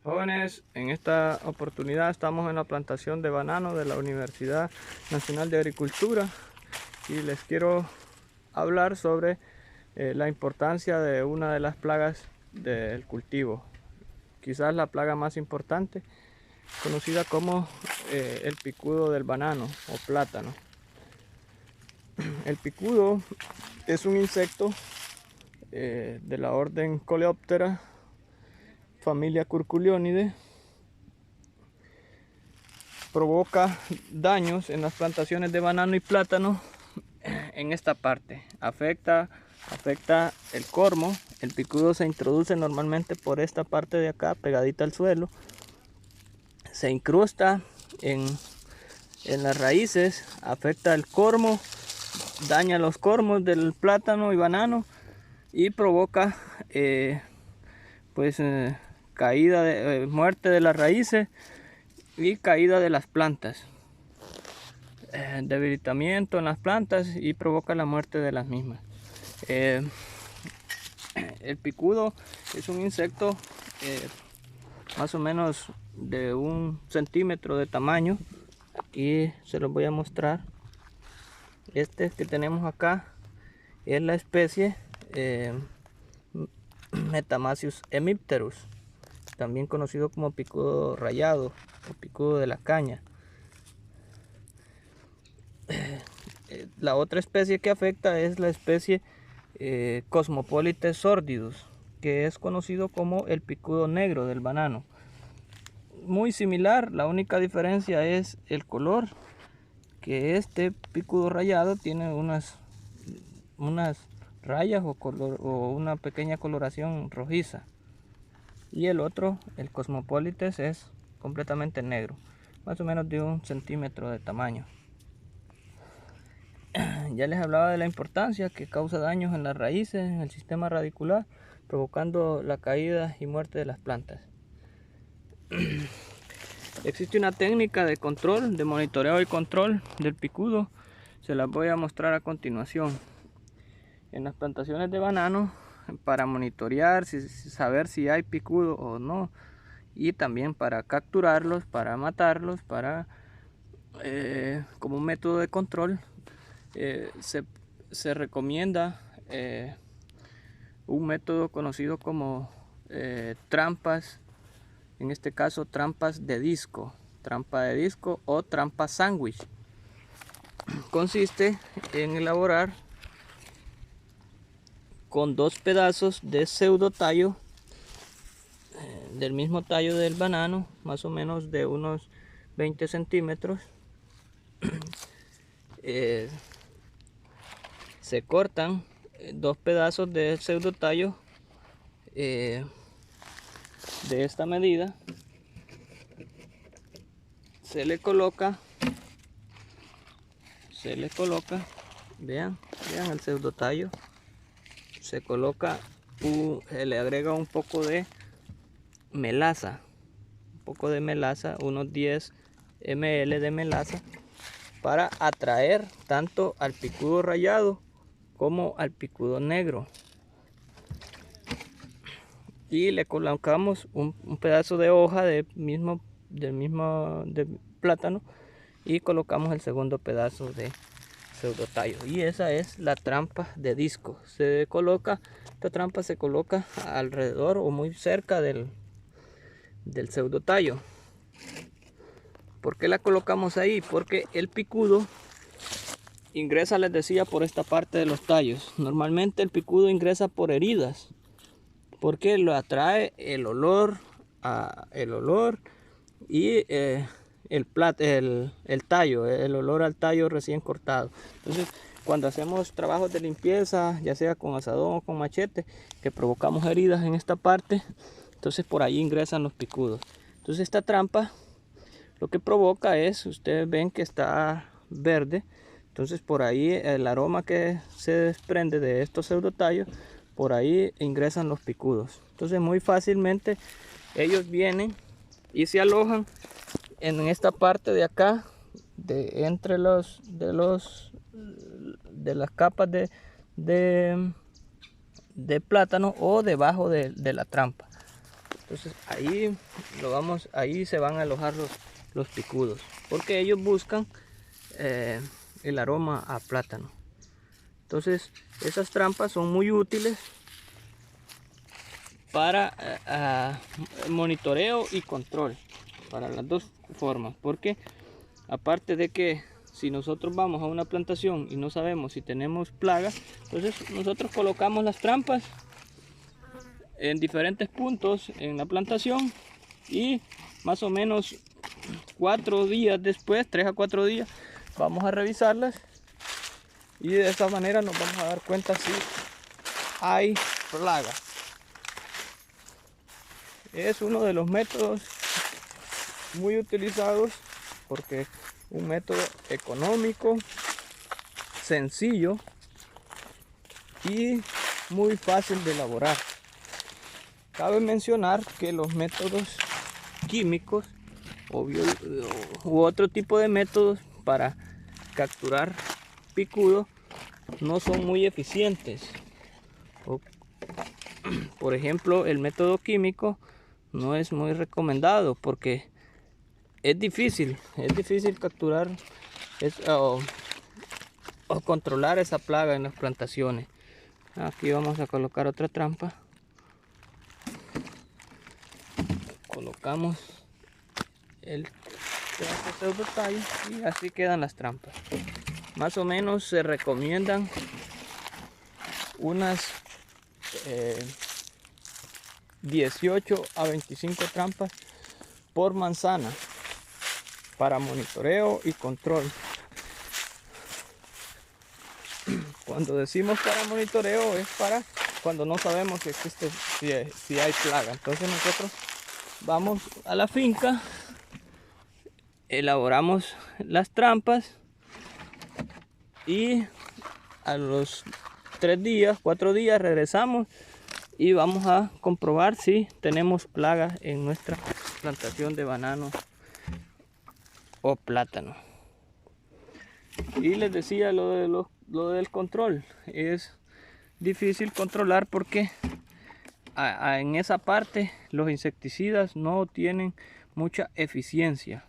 Jóvenes, en esta oportunidad estamos en la plantación de banano de la Universidad Nacional de Agricultura y les quiero hablar sobre la importancia de una de las plagas del cultivo, quizás la plaga más importante, conocida como el picudo del banano o plátano. El picudo es un insecto de la orden Coleoptera, familia Curculionidae. Provoca daños en las plantaciones de banano y plátano en esta parte. Afecta el cormo. El picudo se introduce normalmente por esta parte de acá, pegadita al suelo. Se incrusta en las raíces, afecta el cormo, daña los cormos del plátano y banano y provoca caída muerte de las raíces y caída de las plantas, debilitamiento en las plantas y provoca la muerte de las mismas. El picudo es un insecto más o menos de 1 centímetro de tamaño. Aquí se los voy a mostrar. Este que tenemos acá es la especie Metamasius hemipterus, también conocido como picudo rayado o picudo de la caña. La otra especie que afecta es la especie Cosmopolites sordidus, que es conocido como el picudo negro del banano. Muy similar, la única diferencia es el color, que este picudo rayado tiene unas rayas o una pequeña coloración rojiza, y el otro, el Cosmopolites, es completamente negro, más o menos de 1 centímetro de tamaño. Ya les hablaba de la importancia que causa daños en las raíces, en el sistema radicular, provocando la caída y muerte de las plantas. Existe una técnica de control, de monitoreo y control del picudo. Se las voy a mostrar a continuación. En las plantaciones de banano, para monitorear, saber si hay picudo o no, y también para capturarlos, para matarlos, como un método de control, se recomienda un método conocido como trampas, en este caso trampas de disco, trampa de disco o trampa sándwich. Consiste en elaborar con 2 pedazos de pseudo tallo del mismo tallo del banano, más o menos de unos 20 centímetros. Se cortan 2 pedazos de pseudo tallo de esta medida. Se le coloca, vean el pseudo tallo. Se coloca, se le agrega un poco de melaza, unos 10 ml de melaza, para atraer tanto al picudo rayado como al picudo negro. Y le colocamos un pedazo de hoja del mismo plátano y colocamos el segundo pedazo de pseudo tallo, y esa es la trampa de disco. Esta trampa se coloca alrededor o muy cerca del pseudo tallo. ¿Por qué la colocamos ahí? Porque el picudo ingresa, les decía, por esta parte de los tallos. Normalmente el picudo ingresa por heridas, porque lo atrae el olor y el tallo, el olor al tallo recién cortado. Entonces, cuando hacemos trabajos de limpieza, ya sea con asadón o con machete, que provocamos heridas en esta parte, entonces por ahí ingresan los picudos. Entonces esta trampa lo que provoca es, ustedes ven que está verde, entonces por ahí el aroma que se desprende de estos pseudotallos, por ahí ingresan los picudos. Entonces muy fácilmente ellos vienen y se alojan en esta parte de acá, entre las capas de plátano o debajo de la trampa. Entonces ahí se van a alojar los picudos, porque ellos buscan el aroma a plátano. Entonces esas trampas son muy útiles para monitoreo y control, para las dos formas, porque aparte de que si nosotros vamos a una plantación y no sabemos si tenemos plagas, entonces nosotros colocamos las trampas en diferentes puntos en la plantación y más o menos 4 días después, 3 a 4 días, vamos a revisarlas y de esta manera nos vamos a dar cuenta si hay plagas. Es uno de los métodos muy utilizados porque es un método económico, sencillo y muy fácil de elaborar. Cabe mencionar que los métodos químicos u otro tipo de métodos para capturar picudo no son muy eficientes. Por ejemplo, el método químico no es muy recomendado porque es difícil capturar o controlar esa plaga en las plantaciones. Aquí vamos a colocar otra trampa. Colocamos el pseudotallo y así quedan las trampas. Más o menos se recomiendan unas 18 a 25 trampas por manzana para monitoreo y control. Cuando decimos para monitoreo es para cuando no sabemos si existe, si hay plaga. Entonces nosotros vamos a la finca, elaboramos las trampas y a los 3 días, 4 días regresamos y vamos a comprobar si tenemos plagas en nuestra plantación de banano o plátano. Y les decía lo del control. Es difícil controlar porque en esa parte los insecticidas no tienen mucha eficiencia.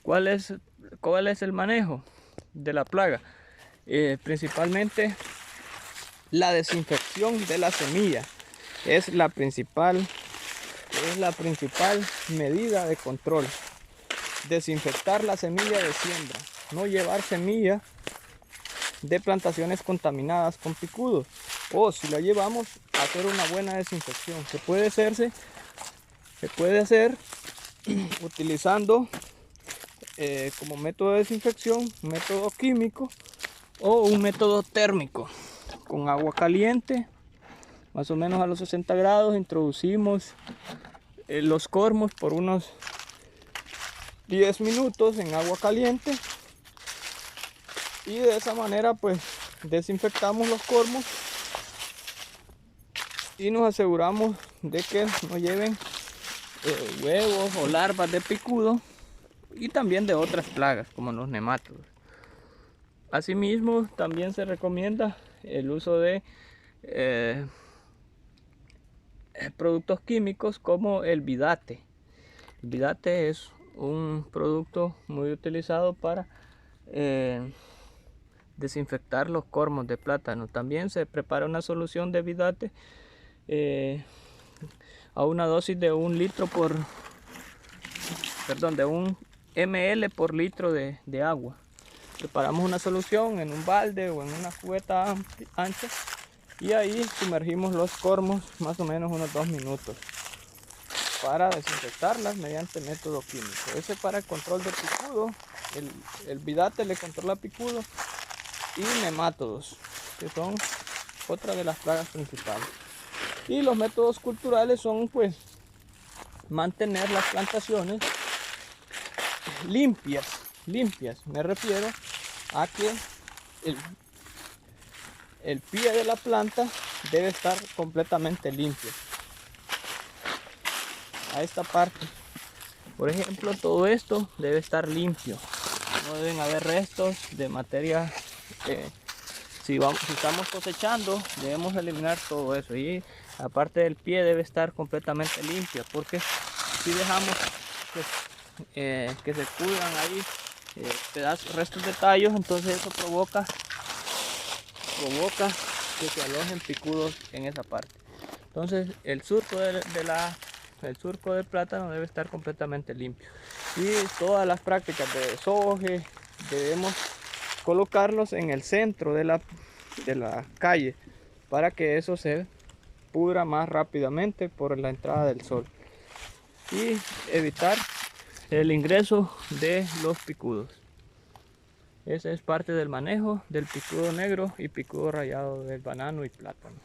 ¿Cuál es el manejo de la plaga? Principalmente la desinfección de la semilla es la principal medida de control. Desinfectar la semilla de siembra, no llevar semilla de plantaciones contaminadas con picudos, o si la llevamos, hacer una buena desinfección. Se puede hacer utilizando como método de desinfección un método químico o un método térmico. Con agua caliente, más o menos a los 60 grados, introducimos los cormos por unos 10 minutos en agua caliente y de esa manera pues desinfectamos los cormos y nos aseguramos de que no lleven huevos o larvas de picudo y también de otras plagas como los nemátodos. Asimismo también se recomienda el uso de productos químicos como el vidate. El vidate es un producto muy utilizado para desinfectar los cormos de plátano. También se prepara una solución de vidate a una dosis de 1 ml por litro de agua. Preparamos una solución en un balde o en una cubeta ancha y ahí sumergimos los cormos más o menos unos 2 minutos para desinfectarlas mediante método químico. Ese para el control de picudo. El vidate le controla picudo y nemátodos, que son otra de las plagas principales. Y los métodos culturales son pues mantener las plantaciones limpias. Me refiero a que el pie de la planta debe estar completamente limpio. A esta parte, por ejemplo, todo esto debe estar limpio. No deben haber restos de materia Si estamos cosechando, debemos eliminar todo eso, y aparte del pie debe estar completamente limpia, porque si dejamos que se pudran ahí restos de tallos, entonces eso provoca que se alojen picudos en esa parte. Entonces el surco el surco del plátano debe estar completamente limpio, y todas las prácticas de desoje debemos colocarlos en el centro de la calle para que eso se pudra más rápidamente por la entrada del sol y evitar el ingreso de los picudos. Ese es parte del manejo del picudo negro y picudo rayado del banano y plátano.